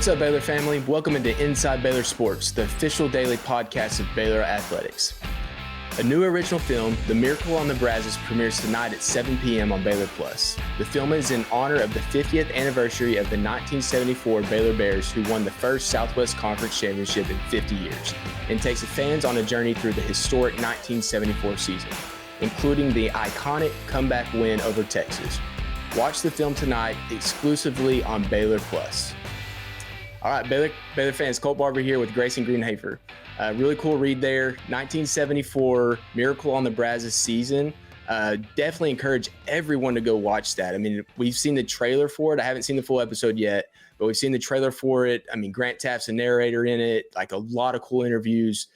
What's up, Baylor family? Welcome into Inside Baylor Sports, the official daily podcast of Baylor Athletics. A new original film, The Miracle on the Brazos, premieres tonight at 7 p.m. on Baylor Plus. The film is in honor of the 50th anniversary of the 1974 Baylor Bears, who won the first Southwest Conference Championship in 50 years, and takes the fans on a journey through the historic 1974 season, including the iconic comeback win over Texas. Watch the film tonight exclusively on Baylor Plus. All right, Baylor fans, Colt Barber here with Grayson Greenhafer. Really cool read there. 1974 Miracle on the Brazos season. Definitely encourage everyone to go watch that. I mean, we've seen the trailer for it. I haven't seen the full episode yet, but we've seen the trailer for it. I mean, Grant Taft's a narrator in it, like a lot of cool interviews.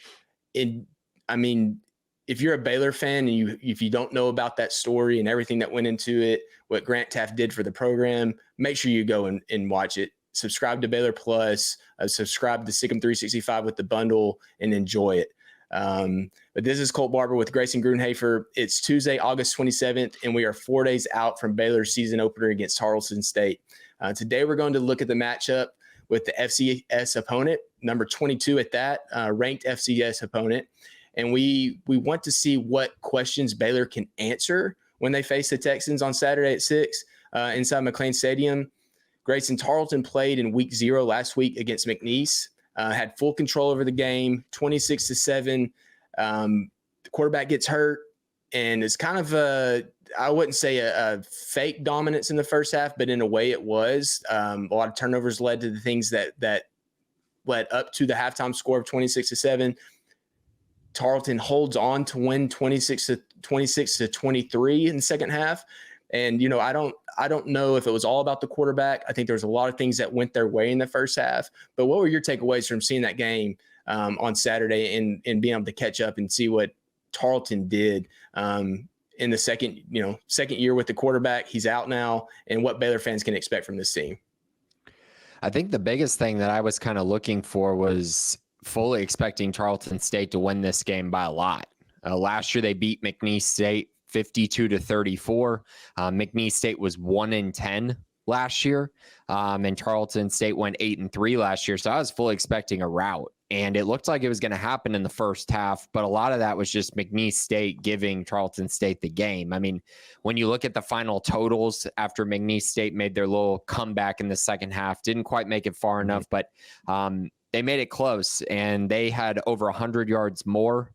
I mean, if you're a Baylor fan and if you don't know about that story and everything that went into it, what Grant Taft did for the program, make sure you go and watch it. Subscribe to Baylor Plus, subscribe to Sikkim 365 with the bundle, and enjoy it. But this is Colt Barber with Grayson Greenhafer. It's Tuesday, August 27th, and we are 4 days out from Baylor's season opener against Tarleton State. Today we're going to look at the matchup with the FCS opponent, number 22 at that, ranked FCS opponent. And we want to see what questions Baylor can answer when they face the Texans on Saturday at 6 inside McNeese Stadium. Grayson, Tarleton played in week 0 last week against McNeese, had full control over the game, 26-7. The quarterback gets hurt, and it's kind of I wouldn't say a fake dominance in the first half, but in a way it was. A lot of turnovers led to the things that led up to the halftime score of 26-7. Tarleton holds on to win 26-23 in the second half. And, you know, I don't know if it was all about the quarterback. I think there was a lot of things that went their way in the first half. But what were your takeaways from seeing that game on Saturday and being able to catch up and see what Tarleton did in the second year with the quarterback? He's out now, and what Baylor fans can expect from this team? I think the biggest thing that I was kind of looking for was fully expecting Tarleton State to win this game by a lot. Last year they beat McNeese State 52-34. McNeese State was 1-10 last year, and Tarleton State went 8-3 last year. So I was fully expecting a rout, and it looked like it was going to happen in the first half. But a lot of that was just McNeese State giving Tarleton State the game. I mean, when you look at the final totals after McNeese State made their little comeback in the second half, didn't quite make it far enough, but they made it close, and they had over 100 yards more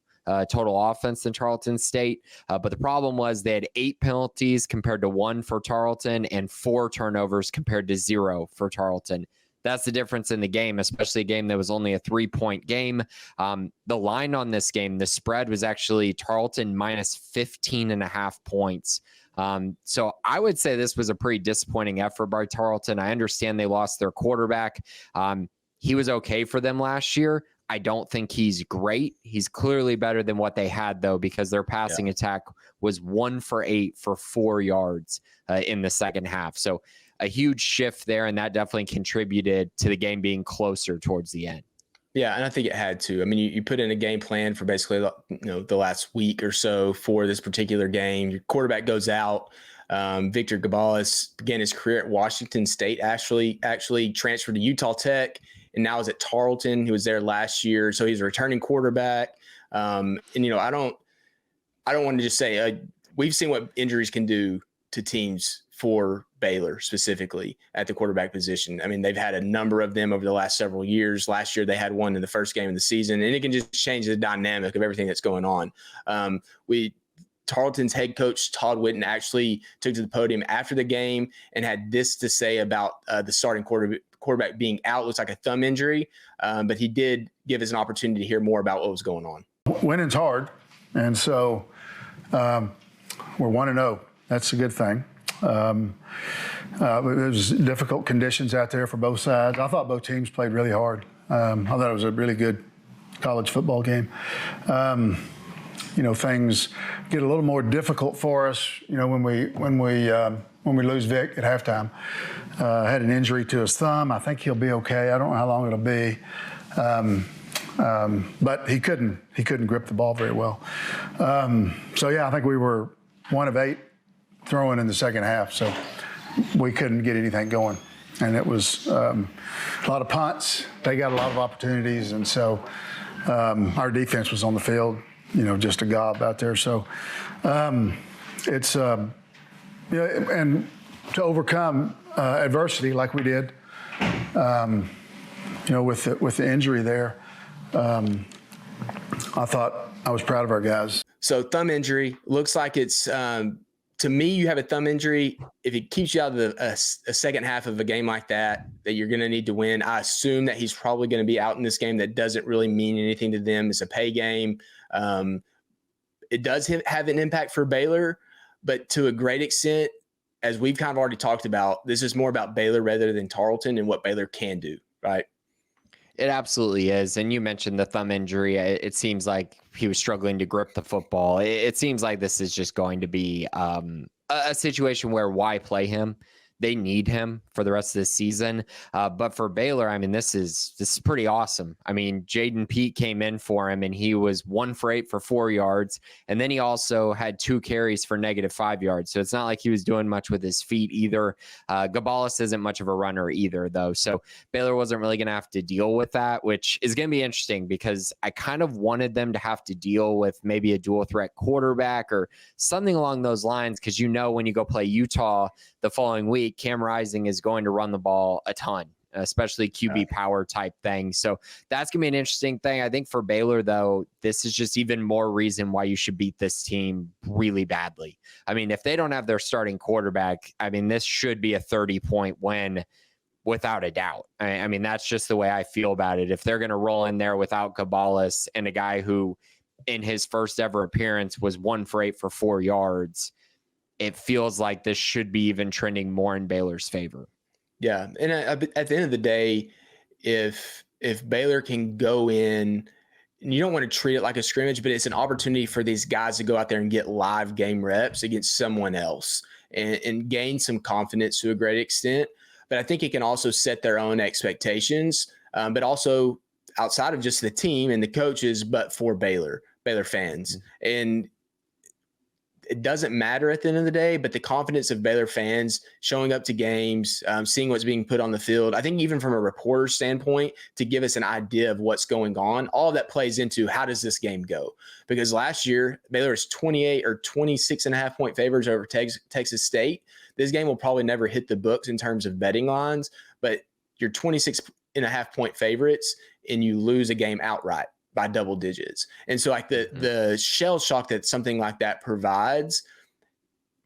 total offense than Tarleton State. But the problem was they had 8 penalties compared to 1 for Tarleton and 4 turnovers compared to 0 for Tarleton. That's the difference in the game, especially a game that was only a 3-point game. The line on this game, the spread was actually Tarleton minus 15.5 points. So I would say this was a pretty disappointing effort by Tarleton. I understand they lost their quarterback. He was okay for them last year. I don't think he's great. He's clearly better than what they had, though, because their passing attack was 1 for 8 for 4 yards in the second half. So a huge shift there, and that definitely contributed to the game being closer towards the end. Yeah, and I think it had to. I mean, you put in a game plan for basically the last week or so for this particular game. Your quarterback goes out. Victor Gabales began his career at Washington State, actually transferred to Utah Tech, and now is at Tarleton. He was there last year, so he's a returning quarterback. And I don't want to just say we've seen what injuries can do to teams for Baylor specifically at the quarterback position. I mean, they've had a number of them over the last several years. Last year, they had one in the first game of the season, and it can just change the dynamic of everything that's going on. Tarleton's head coach, Todd Whitten, actually took to the podium after the game and had this to say about the starting quarterback being out. Looks like a thumb injury, but he did give us an opportunity to hear more about what was going on. Winning's hard, and so we're 1-0. That's a good thing. It was difficult conditions out there for both sides. I thought both teams played really hard. I thought it was a really good college football game. Things get a little more difficult for us, when we lose Vic at halftime. Had an injury to his thumb. I think he'll be okay. I don't know how long it'll be. But he couldn't grip the ball very well. I think we were 1 of 8 throwing in the second half, so we couldn't get anything going. And it was a lot of punts. They got a lot of opportunities. And so our defense was on the field, just a gob out there. So it's, and to overcome adversity like we did, with the injury there, I thought I was proud of our guys. So thumb injury looks like it's to me, you have a thumb injury. If it keeps you out of a second half of a game like that you're going to need to win, I assume that he's probably going to be out in this game. That doesn't really mean anything to them. It's a pay game. It does have an impact for Baylor, but to a great extent, as we've kind of already talked about, this is more about Baylor rather than Tarleton and what Baylor can do, right? It absolutely is. And you mentioned the thumb injury. It seems like he was struggling to grip the football. It seems like this is just going to be a situation where why play him? They need him for the rest of the season. But for Baylor, I mean, this is pretty awesome. I mean, Jaden Pete came in for him and he was 1 for 8 for 4 yards. And then he also had 2 carries for -5 yards. So it's not like he was doing much with his feet either. Gabalis isn't much of a runner either, though. So Baylor wasn't really going to have to deal with that, which is going to be interesting because I kind of wanted them to have to deal with maybe a dual threat quarterback or something along those lines. Because when you go play Utah the following week, Cam Rising is going to run the ball a ton, especially QB power type thing. So that's going to be an interesting thing. I think for Baylor, though, this is just even more reason why you should beat this team really badly. I mean, if they don't have their starting quarterback, I mean, this should be a 30-point win without a doubt. I mean, that's just the way I feel about it. If they're going to roll in there without Gabalis and a guy who in his first ever appearance was 1 for 8 for 4 yards, it feels like this should be even trending more in Baylor's favor. Yeah. And at the end of the day, if Baylor can go in, and you don't want to treat it like a scrimmage, but it's an opportunity for these guys to go out there and get live game reps against someone else and gain some confidence to a great extent. But I think it can also set their own expectations, but also outside of just the team and the coaches, but for Baylor fans. Mm-hmm. And it doesn't matter at the end of the day, but the confidence of Baylor fans showing up to games, seeing what's being put on the field, I think even from a reporter standpoint, to give us an idea of what's going on, all of that plays into how does this game go? Because last year, Baylor is 28 or 26.5 point favorites over Texas State. This game will probably never hit the books in terms of betting lines, but you're 26.5 point favorites and you lose a game outright by double digits. And so like the shell shock that something like that provides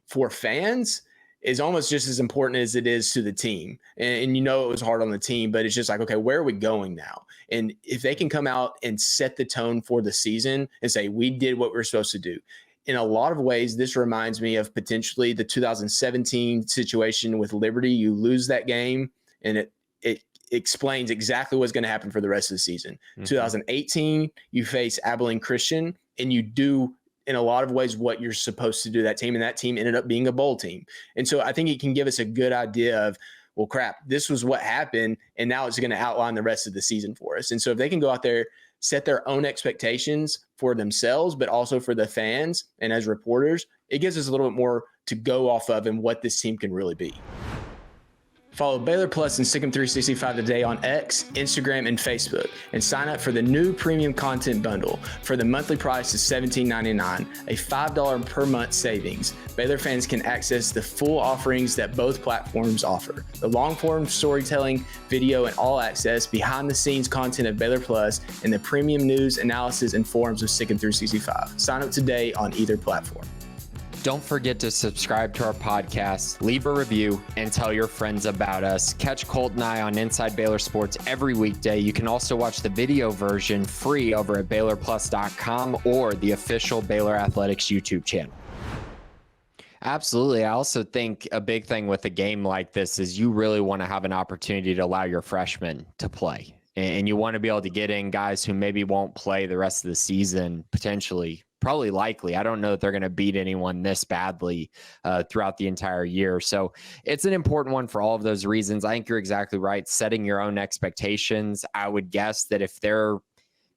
for fans is almost just as important as it is to the team. And it was hard on the team, but it's just like, okay, where are we going now? And if they can come out and set the tone for the season and say, we did what we're supposed to do. In a lot of ways, this reminds me of potentially the 2017 situation with Liberty. You lose that game and it explains exactly what's going to happen for the rest of the season. Mm-hmm. 2018, you face Abilene Christian and you do in a lot of ways what you're supposed to do that team. And that team ended up being a bowl team. And so I think it can give us a good idea of, well, crap, this was what happened. And now it's going to outline the rest of the season for us. And so if they can go out there, set their own expectations for themselves, but also for the fans and as reporters, it gives us a little bit more to go off of and what this team can really be. Follow Baylor Plus and Sikkim 365 today on X, Instagram, and Facebook, and sign up for the new premium content bundle. For the monthly price is $17.99, a $5 per month savings. Baylor fans can access the full offerings that both platforms offer: the long-form storytelling, video, and all access behind-the-scenes content of Baylor Plus, and the premium news, analysis, and forums of Sikkim 365. Sign up today on either platform. Don't forget to subscribe to our podcast, leave a review, and tell your friends about us. Catch Colt and I on Inside Baylor Sports every weekday. You can also watch the video version free over at BaylorPlus.com or the official Baylor Athletics YouTube channel. Absolutely. I also think a big thing with a game like this is you really want to have an opportunity to allow your freshmen to play. And you want to be able to get in guys who maybe won't play the rest of the season, potentially. Probably likely. I don't know that they're going to beat anyone this badly throughout the entire year. So it's an important one for all of those reasons. I think you're exactly right. Setting your own expectations. I would guess that if they're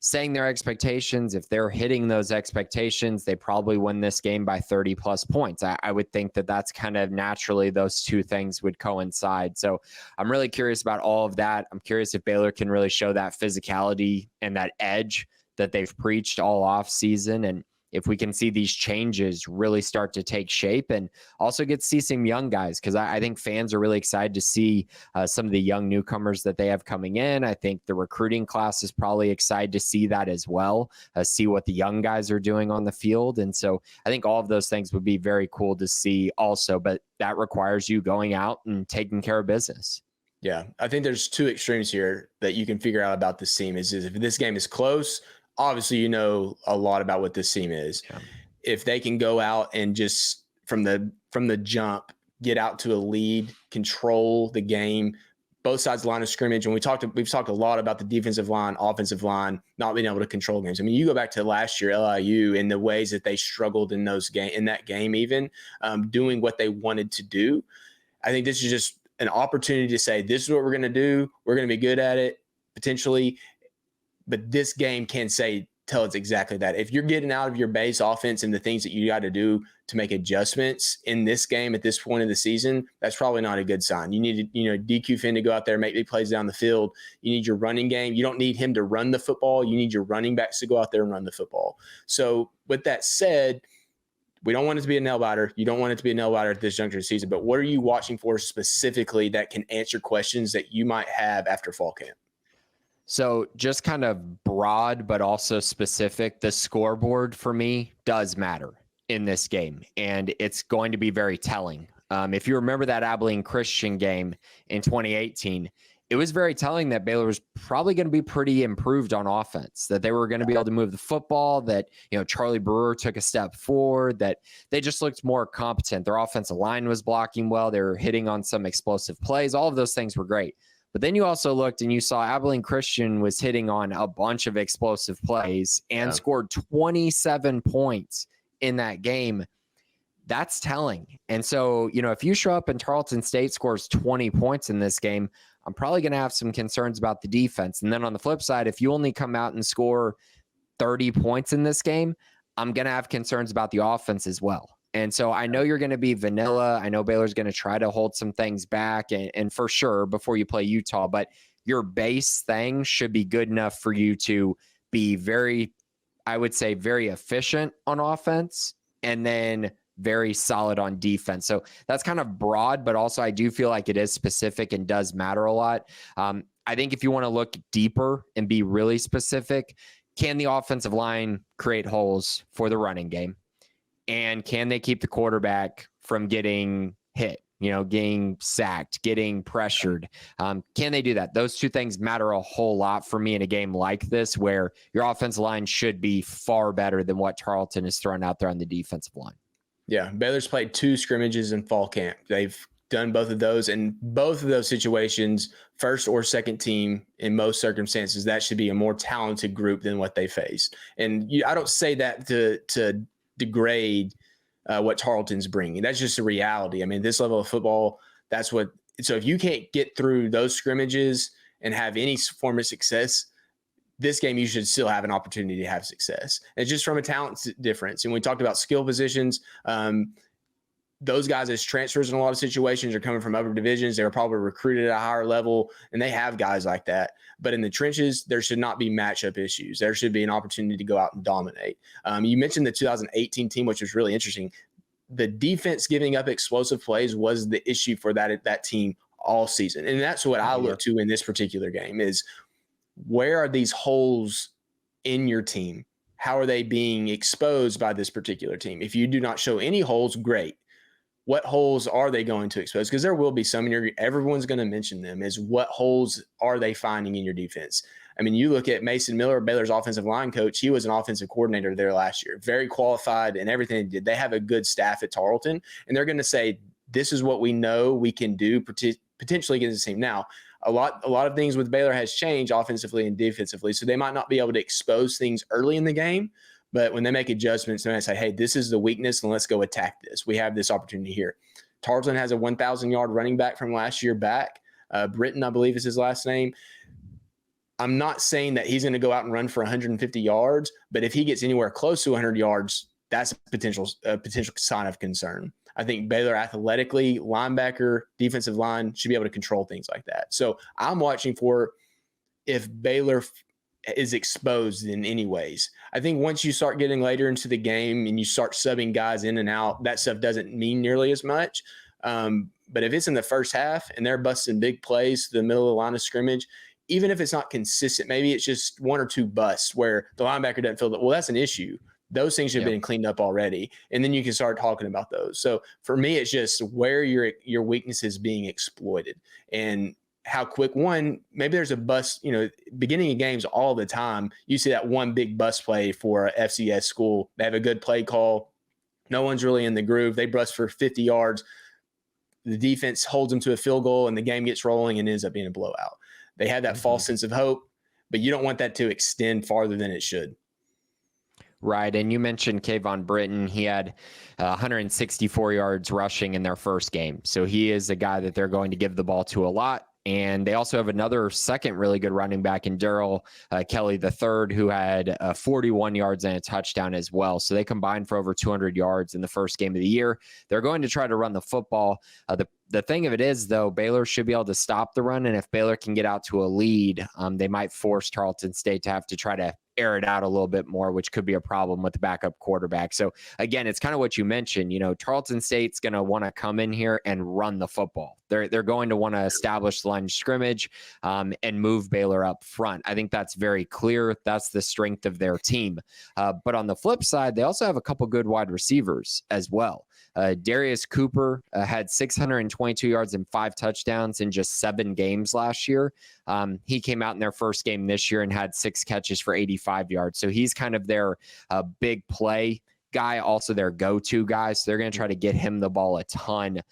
saying their expectations, if they're hitting those expectations, they probably win this game by 30 plus points. I would think that that's kind of naturally those two things would coincide. So I'm really curious about all of that. I'm curious if Baylor can really show that physicality and that edge that they've preached all off season. And if we can see these changes really start to take shape, and also get to see some young guys, because I think fans are really excited to see some of the young newcomers that they have coming in. I think the recruiting class is probably excited to see that as well, see what the young guys are doing on the field. And so I think all of those things would be very cool to see also, but that requires you going out and taking care of business. Yeah, I think there's two extremes here that you can figure out about this team is if this game is close, obviously, you know a lot about what this team is. Yeah. If they can go out and just from the jump, get out to a lead, control the game, both sides of the line of scrimmage. And we've talked a lot about the defensive line, offensive line, not being able to control games. I mean, you go back to last year, LIU, and the ways that they struggled in that game, even doing what they wanted to do. I think this is just an opportunity to say, this is what we're going to do. We're going to be good at it potentially. But this game can tell us exactly that. If you're getting out of your base offense and the things that you got to do to make adjustments in this game at this point of the season, that's probably not a good sign. You need DQ Finn to go out there, make big plays down the field. You need your running game. You don't need him to run the football. You need your running backs to go out there and run the football. So with that said, we don't want it to be a nail biter. You don't want it to be a nail biter at this juncture of the season. But what are you watching for specifically that can answer questions that you might have after fall camp? So just kind of broad, but also specific, the scoreboard for me does matter in this game, and it's going to be very telling. If you remember that Abilene Christian game in 2018, it was very telling that Baylor was probably going to be pretty improved on offense, that they were going to be able to move the football, that, Charlie Brewer took a step forward, that they just looked more competent. Their offensive line was blocking well. They were hitting on some explosive plays. All of those things were great. But then you also looked and you saw Abilene Christian was hitting on a bunch of explosive plays and scored 27 points in that game. That's telling. And so, if you show up and Tarleton State scores 20 points in this game, I'm probably going to have some concerns about the defense. And then on the flip side, if you only come out and score 30 points in this game, I'm going to have concerns about the offense as well. And so I know you're going to be vanilla. I know Baylor's going to try to hold some things back and for sure before you play Utah, but your base thing should be good enough for you to be very efficient on offense and then very solid on defense. So that's kind of broad, but also I do feel like it is specific and does matter a lot. I think if you want to look deeper and be really specific, can the offensive line create holes for the running game? And can they keep the quarterback from getting hit, getting sacked, getting pressured? Can they do that? Those two things matter a whole lot for me in a game like this, where your offensive line should be far better than what Tarleton is throwing out there on the defensive line. Yeah, Baylor's played 2 scrimmages in fall camp. They've done both of those. And both of those situations, first or second team, in most circumstances, that should be a more talented group than what they faced. And I don't say that to degrade what Tarleton's bringing. That's just a reality. I mean, this level of football, so if you can't get through those scrimmages and have any form of success, this game you should still have an opportunity to have success. It's just from a talent difference. And we talked about skill positions. Those guys as transfers in a lot of situations are coming from upper divisions. They were probably recruited at a higher level, and they have guys like that. But in the trenches, there should not be matchup issues. There should be an opportunity to go out and dominate. You mentioned the 2018 team, which was really interesting. The defense giving up explosive plays was the issue for that team all season. And that's what I look to in this particular game is, where are these holes in your team? How are they being exposed by this particular team? If you do not show any holes, great. What holes are they going to expose? Because there will be some, and everyone's going to mention them, is what holes are they finding in your defense? I mean, you look at Mason Miller, Baylor's offensive line coach. He was an offensive coordinator there last year, very qualified in everything they did. They have a good staff at Tarleton, and they're going to say, this is what we know we can do potentially against the team. Now, a lot of things with Baylor has changed offensively and defensively, so they might not be able to expose things early in the game. But when they make adjustments, they might say, hey, this is the weakness, and let's go attack this. We have this opportunity here. Tarleton has a 1,000-yard running back from last year back. Britton, I believe is his last name. I'm not saying that he's going to go out and run for 150 yards, but if he gets anywhere close to 100 yards, that's a potential sign of concern. I think Baylor athletically, linebacker, defensive line should be able to control things like that. So I'm watching for if Baylor is exposed in any ways. I think once you start getting later into the game and you start subbing guys in and out, that stuff doesn't mean nearly as much. But if it's in the first half and they're busting big plays to the middle of the line of scrimmage, even if it's not consistent, maybe it's just one or two busts where the linebacker doesn't feel that, well, that's an issue. Those things have been cleaned up already. And then you can start talking about those. So for me, it's just where your weakness is being exploited and how quick. One, maybe there's a bust, beginning of games all the time. You see that one big bust play for a FCS school. They have a good play call. No one's really in the groove. They bust for 50 yards. The defense holds them to a field goal and the game gets rolling and ends up being a blowout. They had that false sense of hope, but you don't want that to extend farther than it should. Right. And you mentioned Kayvon Britton. He had 164 yards rushing in their first game. So he is a guy that they're going to give the ball to a lot. And they also have another second really good running back in Darrell Kelly III, who had 41 yards and a touchdown as well. So they combined for over 200 yards in the first game of the year. They're going to try to run the football. The thing of it is, though, Baylor should be able to stop the run. And if Baylor can get out to a lead, they might force Tarleton State to have to try to air it out a little bit more, which could be a problem with the backup quarterback. So again, it's kind of what you mentioned. Tarleton State's going to want to come in here and run the football. They're going to want to establish the line of scrimmage and move Baylor up front. I think that's very clear. That's the strength of their team. But on the flip side, they also have a couple good wide receivers as well. Darius Cooper had 622 yards and 5 touchdowns in just 7 games last year. He came out in their first game this year and had 6 catches for 85 yards. So he's kind of their big play guy, also their go-to guy. So they're going to try to get him the ball a ton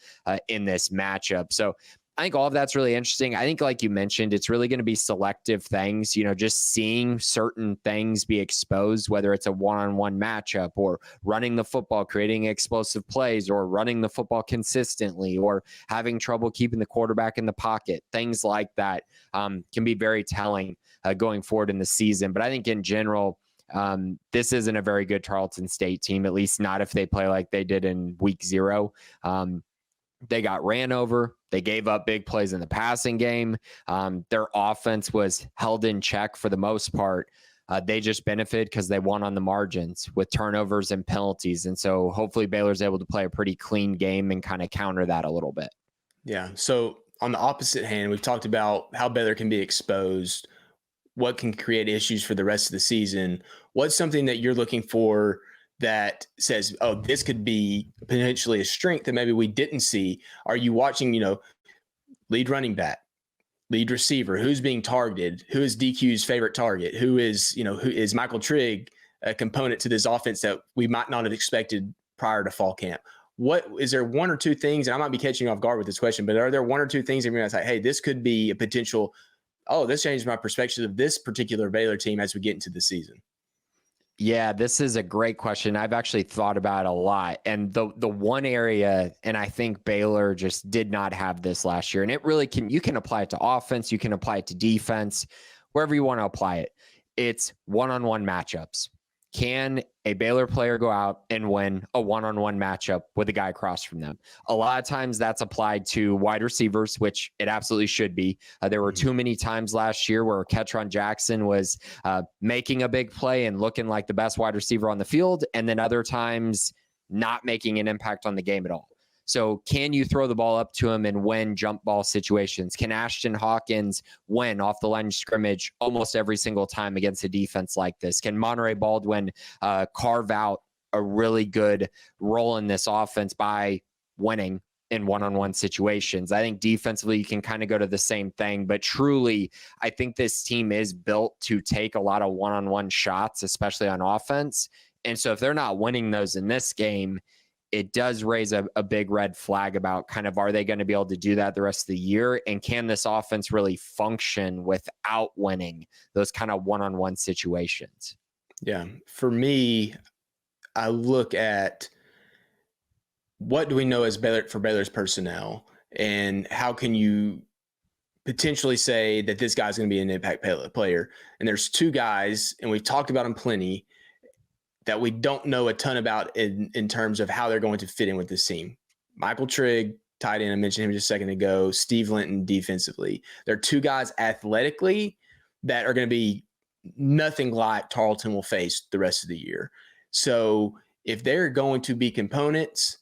in this matchup. So I think all of that's really interesting. I think, like you mentioned, it's really going to be selective things, just seeing certain things be exposed, whether it's a one-on-one matchup or running the football, creating explosive plays, or running the football consistently, or having trouble keeping the quarterback in the pocket. Things like that can be very telling going forward in the season. But I think in general, this isn't a very good Tarleton State team, at least not if they play like they did in week 0. They got ran over. They gave up big plays in the passing game. Their offense was held in check for the most part. They just benefited because they won on the margins with turnovers and penalties. And so hopefully Baylor's able to play a pretty clean game and kind of counter that a little bit. Yeah. So on the opposite hand, we've talked about how Baylor can be exposed, what can create issues for the rest of the season. What's something that you're looking for that says, oh, this could be potentially a strength that maybe we didn't see? Are you watching, lead running back, lead receiver, who's being targeted, who is DQ's favorite target, who is Michael Trigg a component to this offense that we might not have expected prior to fall camp? What is there one or two things, and I might be catching you off guard with this question, but are there one or two things that you're going to say, hey, this could be a potential, this changed my perspective of this particular Baylor team as we get into the season? Yeah, this is a great question. I've actually thought about it a lot. And the one area, and I think Baylor just did not have this last year, and it really you can apply it to offense, you can apply it to defense, wherever you want to apply it. It's one-on-one matchups. Can a Baylor player go out and win a one-on-one matchup with a guy across from them? A lot of times that's applied to wide receivers, which it absolutely should be. There were too many times last year where Ketron Jackson was making a big play and looking like the best wide receiver on the field, and then other times not making an impact on the game at all. So can you throw the ball up to him and win jump ball situations? Can Ashton Hawkins win off the line of scrimmage almost every single time against a defense like this? Can Monterey Baldwin carve out a really good role in this offense by winning in one-on-one situations? I think defensively you can kind of go to the same thing, but truly I think this team is built to take a lot of one-on-one shots, especially on offense. And so if they're not winning those in this game, it does raise a big red flag about kind of, are they going to be able to do that the rest of the year? And can this offense really function without winning those kind of one-on-one situations? Yeah. For me, I look at what do we know as Baylor for Baylor's personnel, and how can you potentially say that this guy's going to be an impact player. And there's two guys, and we've talked about them plenty, that we don't know a ton about in terms of how they're going to fit in with this team. Michael Trigg, tight end, I mentioned him just a second ago. Steve Linton, defensively. They're two guys athletically that are going to be nothing like Tarleton will face the rest of the year. So if they're going to be components,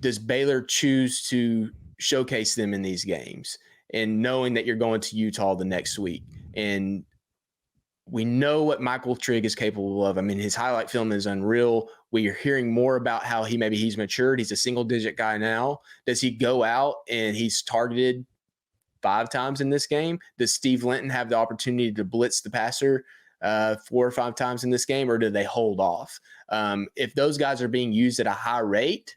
does Baylor choose to showcase them in these games? And knowing that you're going to Utah the next week. And we know what Michael Trigg is capable of. I mean, his highlight film is unreal. We are hearing more about how he's matured. He's a single-digit guy now. Does he go out and he's targeted 5 times in this game? Does Steve Linton have the opportunity to blitz the passer 4 or 5 times in this game, or do they hold off? If those guys are being used at a high rate,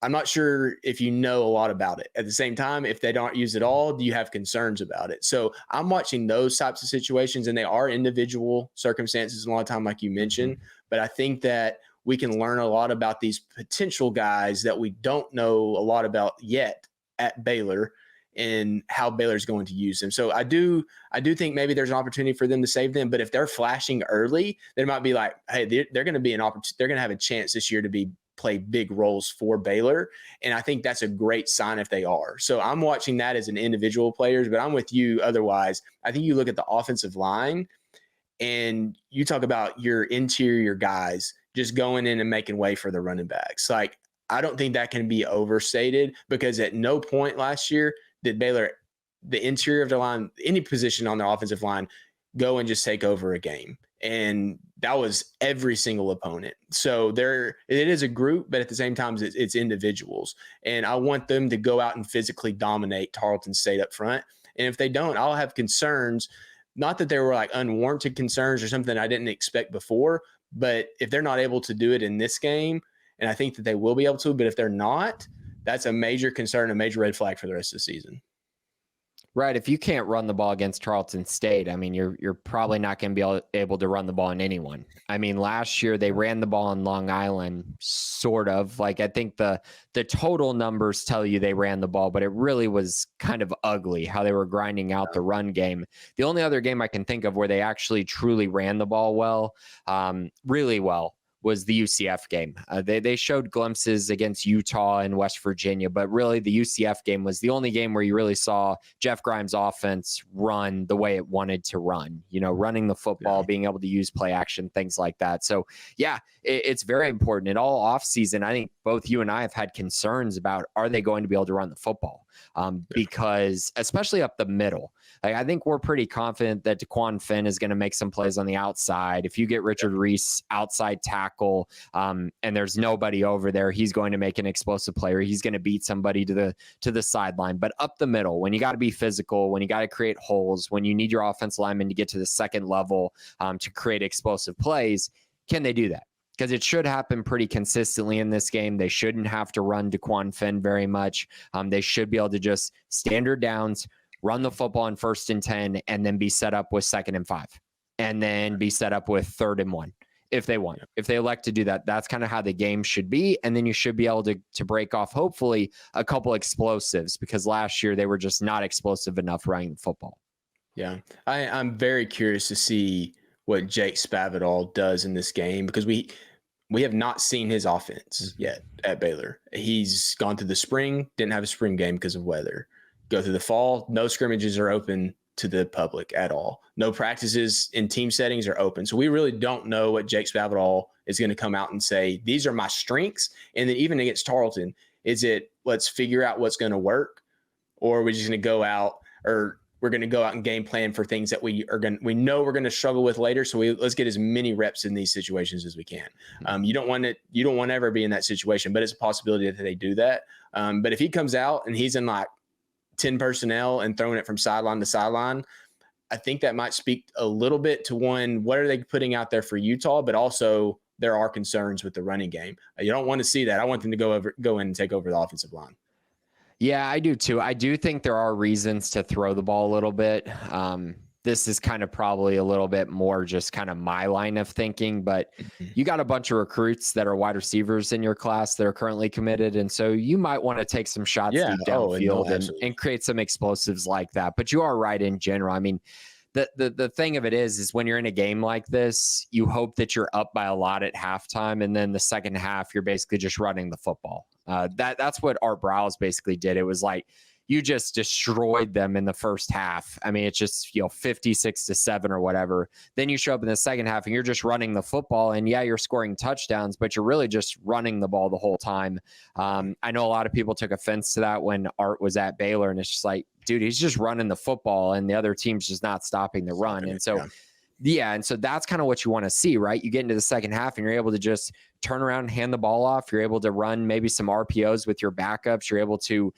I'm not sure if you know a lot about it. At the same time, if they don't use it all, do you have concerns about it? So I'm watching those types of situations, and they are individual circumstances a lot of time, like you mentioned. But I think that we can learn a lot about these potential guys that we don't know a lot about yet at Baylor and how Baylor's going to use them. So I do think maybe there's an opportunity for them to save them. But if they're flashing early, there might be like, hey, they're going to be an opportunity. They're going to have a chance this year to play big roles for Baylor. And I think that's a great sign if they are. So I'm watching that as an individual players, but I'm with you. Otherwise, I think you look at the offensive line and you talk about your interior guys just going in and making way for the running backs. Like, I don't think that can be overstated, because at no point last year did Baylor, the interior of the line, any position on their offensive line, go and just take over a game. And that was every single opponent. So it is a group, but at the same time, it's individuals. And I want them to go out and physically dominate Tarleton State up front. And if they don't, I'll have concerns. Not that there were like unwarranted concerns or something I didn't expect before, but if they're not able to do it in this game, and I think that they will be able to, but if they're not, that's a major concern, a major red flag for the rest of the season. Right. If you can't run the ball against Tarleton State, I mean, you're probably not going to be able to run the ball on anyone. I mean, last year they ran the ball on Long Island, sort of. Like, I think the total numbers tell you they ran the ball, but it really was kind of ugly how they were grinding out the run game. The only other game I can think of where they actually truly ran the ball well, really well, was the UCF game. They showed glimpses against Utah and West Virginia, but really the UCF game was the only game where you really saw Jeff Grimes' offense run the way it wanted to run, running the football, being able to use play action, things like that. So yeah, it's very important. In all offseason, I think both you and I have had concerns about, are they going to be able to run the football? Because especially up the middle, I think we're pretty confident that DeQuan Finn is going to make some plays on the outside. If you get Richard Reese outside tackle and there's nobody over there, he's going to make an explosive play, or he's going to beat somebody to the sideline. But up the middle, when you got to be physical, when you got to create holes, when you need your offensive lineman to get to the second level to create explosive plays, can they do that? Because it should happen pretty consistently in this game. They shouldn't have to run DeQuan Finn very much. They should be able to just standard downs, run the football on 1st and 10, and then be set up with 2nd and 5, and then be set up with 3rd and 1 if they want. If they elect to do that, that's kind of how the game should be. And then you should be able to break off, hopefully, a couple explosives, because last year they were just not explosive enough running the football. Yeah, I'm very curious to see what Jake Spavital does in this game, because we have not seen his offense yet at Baylor. He's gone through the spring, didn't have a spring game because of weather. Go through the fall, no scrimmages are open to the public at all. No practices in team settings are open. So we really don't know what Jake Spavital is going to come out and say, these are my strengths. And then even against Tarleton, is it, let's figure out what's going to work, or are we just going to go out, or we're going to go out and game plan for things that we know we're going to struggle with later. So let's get as many reps in these situations as we can. You don't want to ever be in that situation, but it's a possibility that they do that. But if he comes out and he's in like 10 personnel and throwing it from sideline to sideline, I think that might speak a little bit to what are they putting out there for Utah, but also there are concerns with the running game. You don't want to see that. I want them to go in and take over the offensive line. Yeah, I do too. I do think there are reasons to throw the ball a little bit. this is kind of probably a little bit more just kind of my line of thinking, but you got a bunch of recruits that are wide receivers in your class that are currently committed. And so you might want to take some shots deep downfield and create some explosives like that. But you are right in general. I mean, the thing of it is when you're in a game like this, you hope that you're up by a lot at halftime. And then the second half, you're basically just running the football. That's what Art Browse basically did. It was like, you just destroyed them in the first half. I mean, it's just, 56-7 or whatever. Then you show up in the second half and you're just running the football, and yeah, you're scoring touchdowns, but you're really just running the ball the whole time. I know a lot of people took offense to that when Art was at Baylor, and it's just like, dude, he's just running the football and the other team's just not stopping the run. And so, and so that's kind of what you want to see, right? You get into the second half and you're able to just turn around and hand the ball off. You're able to run maybe some RPOs with your backups. You're able to,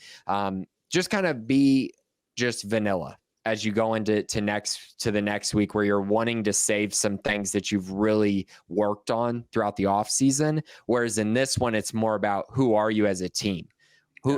just kind of be just vanilla as you go into the next week, where you're wanting to save some things that you've really worked on throughout the off season. Whereas in this one, it's more about who are you as a team?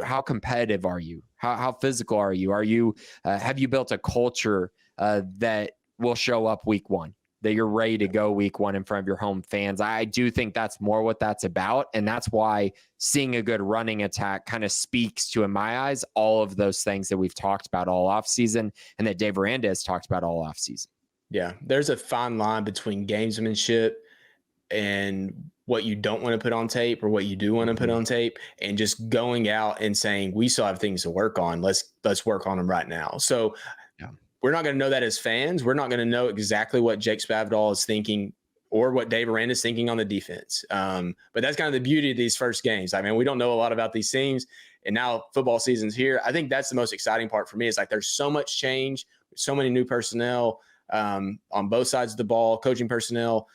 How competitive are you? How physical are you? Are you, have you built a culture that will show up week one, that you're ready to go week one in front of your home fans? I do think that's more what that's about. And that's why seeing a good running attack kind of speaks to, in my eyes, all of those things that we've talked about all offseason and that Dave Aranda has talked about all offseason. Yeah, there's a fine line between gamesmanship and what you don't want to put on tape or what you do want to put on tape, and just going out and saying, we still have things to work on. Let's work on them right now. So we're not going to know that as fans. We're not going to know exactly what Jake Spavital is thinking or what Dave Aranda is thinking on the defense. But that's kind of the beauty of these first games. I mean, we don't know a lot about these teams, and now football season's here. I think that's the most exciting part for me, is like there's so much change, so many new personnel on both sides of the ball, coaching personnel.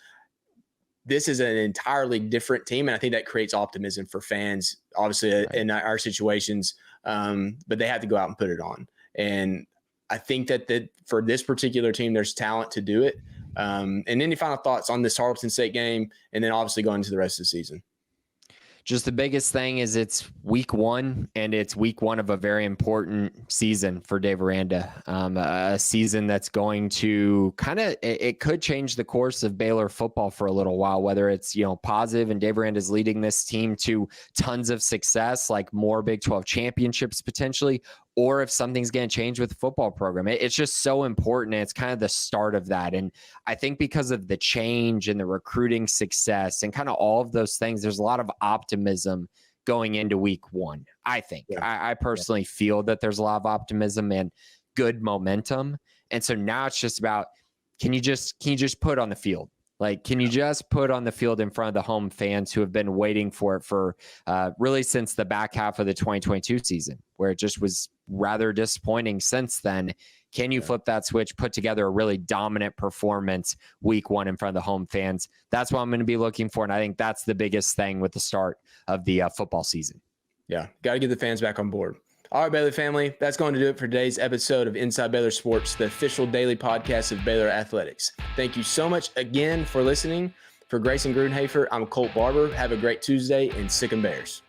This is an entirely different team, and I think that creates optimism for fans, obviously, in our situations. But they have to go out and put it on. And I think that for this particular team, there's talent to do it. And any final thoughts on this Tarleton State game, and then obviously going into the rest of the season? Just the biggest thing is it's week one, and it's week one of a very important season for Dave Aranda. A season that's going to it could change the course of Baylor football for a little while, whether it's, positive and Dave Aranda is leading this team to tons of success, like more Big 12 championships potentially, or if something's going to change with the football program. It's just so important. And it's kind of the start of that. And I think because of the change and the recruiting success and kind of all of those things, there's a lot of optimism going into week one. I think I personally feel that there's a lot of optimism and good momentum. And so now it's just about, can you just put on the field? Like, can you just put on the field in front of the home fans who have been waiting for it for really since the back half of the 2022 season, where it just was rather disappointing since then? Can you flip that switch, put together a really dominant performance week one in front of the home fans? That's what I'm going to be looking for. And I think that's the biggest thing with the start of the football season. Yeah, got to get the fans back on board. All right, Baylor family, that's going to do it for today's episode of Inside Baylor Sports, the official daily podcast of Baylor Athletics. Thank you so much again for listening. For Grayson Grudenhafer, I'm Colt Barber. Have a great Tuesday, and Sick 'em Bears.